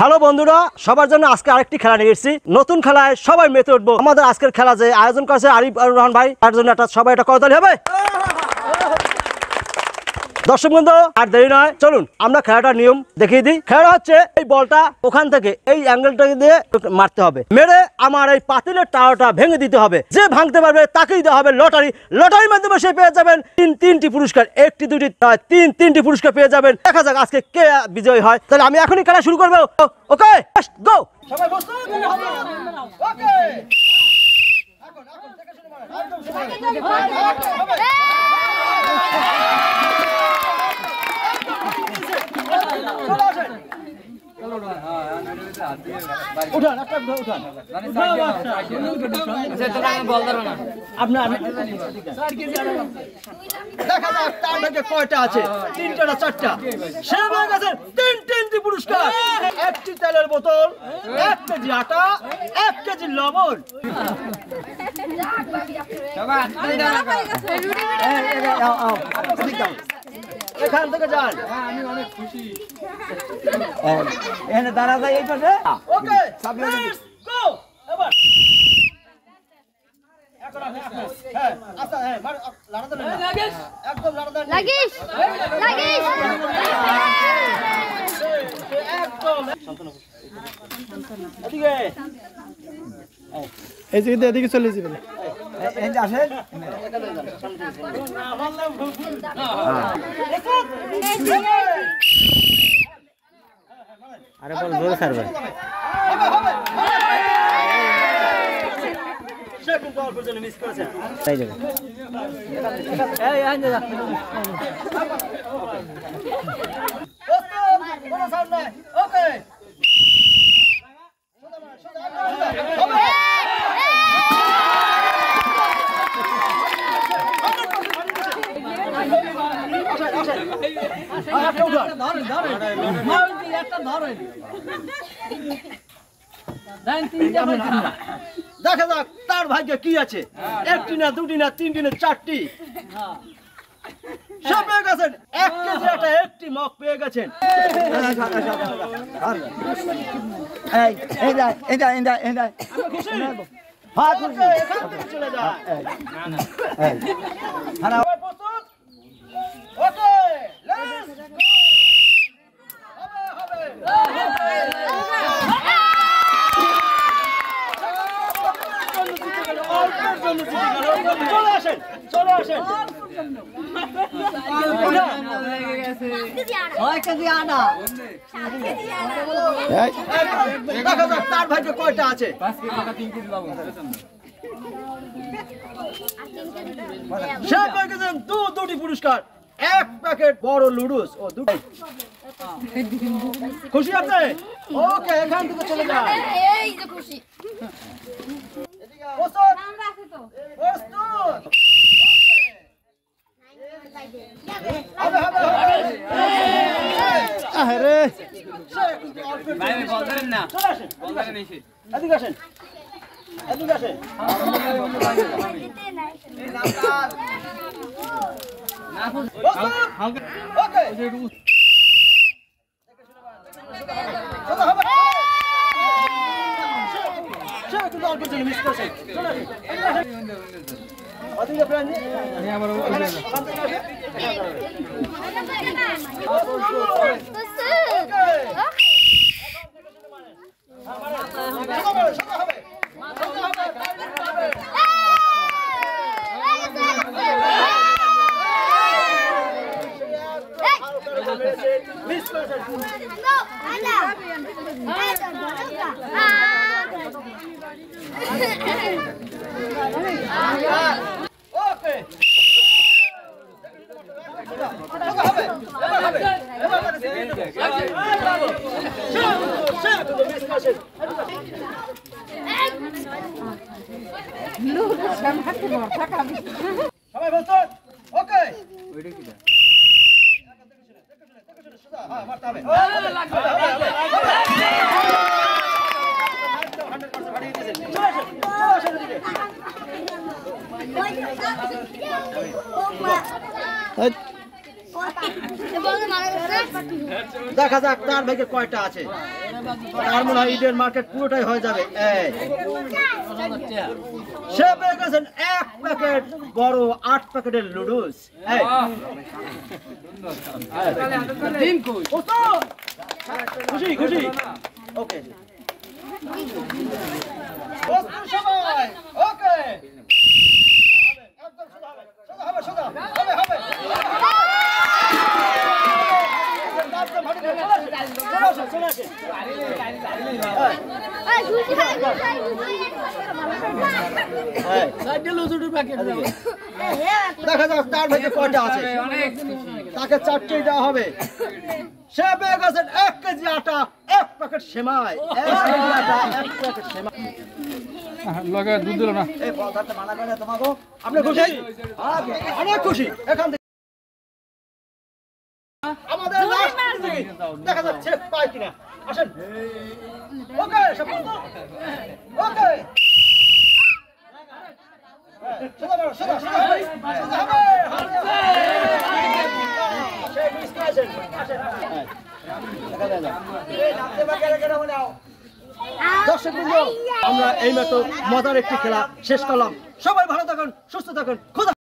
Hello বন্ধুরা, সবার জন্য আজকে আরেকটি খেলা নিয়ে এসেছি। নতুন খেলায় সবাই মেতে উঠবো। আমাদের আজকের খেলা যে আয়োজন করেছে আরিফ আর রহমান ভাই, তার জন্য সবাই এটা করতালি হবে। দর্শক বন্ধু, আর দেরি নয়, চলুন আমরা খেলাটার নিয়ম দেখিয়ে দিই। খেলা হচ্ছে এই বলটা ওখান থেকে এই অ্যাঙ্গেলটাকে দিয়ে মারতে হবে, মেরে আমার এই পাতিলের টাওয়ারটা ভেঙে দিতে হবে। যে ভাঙতে পারবে তাকেই দেওয়া হবে লটারি। লটারির মাধ্যমে সে পেয়ে যাবেন তিনটি পুরস্কার, একটি দুটি তিনটি পুরস্কার পেয়ে যাবেন। দেখা যাক আজকে কে বিজয়ী হয়। তাহলে আমি এখনই খেলা শুরু করবো। ওকে, গো। সবাই বসো। ওকে, কয়টা আছে? তিনটা না চারটা? তিনটি পুরস্কার, একটি তেলের বোতল, 1 কেজি আটা, 1 কেজি লবণ। এখান থেকে যান। আমি অনেক খুশি। এখানে দাঁড়া যায় এই পাশে। ওকে, লেটস গো। এবার এখন হ্যাঁ আচ্ছা, হ্যাঁ লড়া দেন না, একদম লড়া দেন, লাগিস একদম এদিকে, এই যে এদিকে চলে যাবেন। এই যে আসেন। আরে বল জোরে ছাড়বে। সে কিন্তু অল্প জন্য মিস করেছে। তাই যাবে। এই আন যা। কোনো সাউন্ড নাই। ওকে। দেখা যাক তার ভাগ্যে কি আছে। একটি না, দুটি না, তিনটি না, চারটি সব পেয়ে গেছেন। 1 কেজি আটা, একটি মগ পেয়ে গেছেন। চলে যায়। চলে আসেন। তার ভাগ্যে কয়টা আছে? সে পেয়ে গেছেন দুটি পুরস্কার, 1 প্যাকেট বড় লুডুস ও দুটো। খুশি আপনি? ওকে, এখান থেকে চলে যান। এই যে খুশি। প্রস্তুত? প্রস্তুত। আরে ভাই বল দেন না। চলে আসেন, বল দেন এসে। এদিকে আসেন, এদিকে আসেন। ওকে, অল্প জন মিস করছে। চলে আসেন। ওদিকে প্রাণ নিয়ে আবার সবাই বলতো ওকে। হ্যাঁ, মারতে হবে। দেখা যাক তার ভাগে কয়টা আছে। তার মনে হয় ইডেন মার্কেট পুরোটাই হয়ে যাবে। সে পেয়ে গেছেন 1 প্যাকেট বড় 8 প্যাকেটের লুডুস। খুশি খুশি ওকে সবাই ওকে একদম সোজা হবে সোজা হবে হবে দেখা যাক তার ভাগে কয়টা আছে। তাকে 4টেই দেওয়া হবে। সে পেয়ে গেছেন 1 কেজি আটা 1 প্যাকেট সেমাই। 1 কেজি আটা 1 প্যাকেট সেমাই লগে দুধ দিল না। এই পদার্থ মানা করে তোমাকে। আপনি খুশি? অনেক খুশি। এখান থেকে আমাদের লাস্ট দেখা যাচ্ছে পাই কিনা। আসেন ওকে ওকে সোজা করো সোজা সোজা হবে সেই মিস করেছেন। আসেন দর্শকবৃন্দ, আমরা এই মতো মজার একটি খেলা শেষ করলাম। সবাই ভালো থাকুন, সুস্থ থাকুন। খোদা।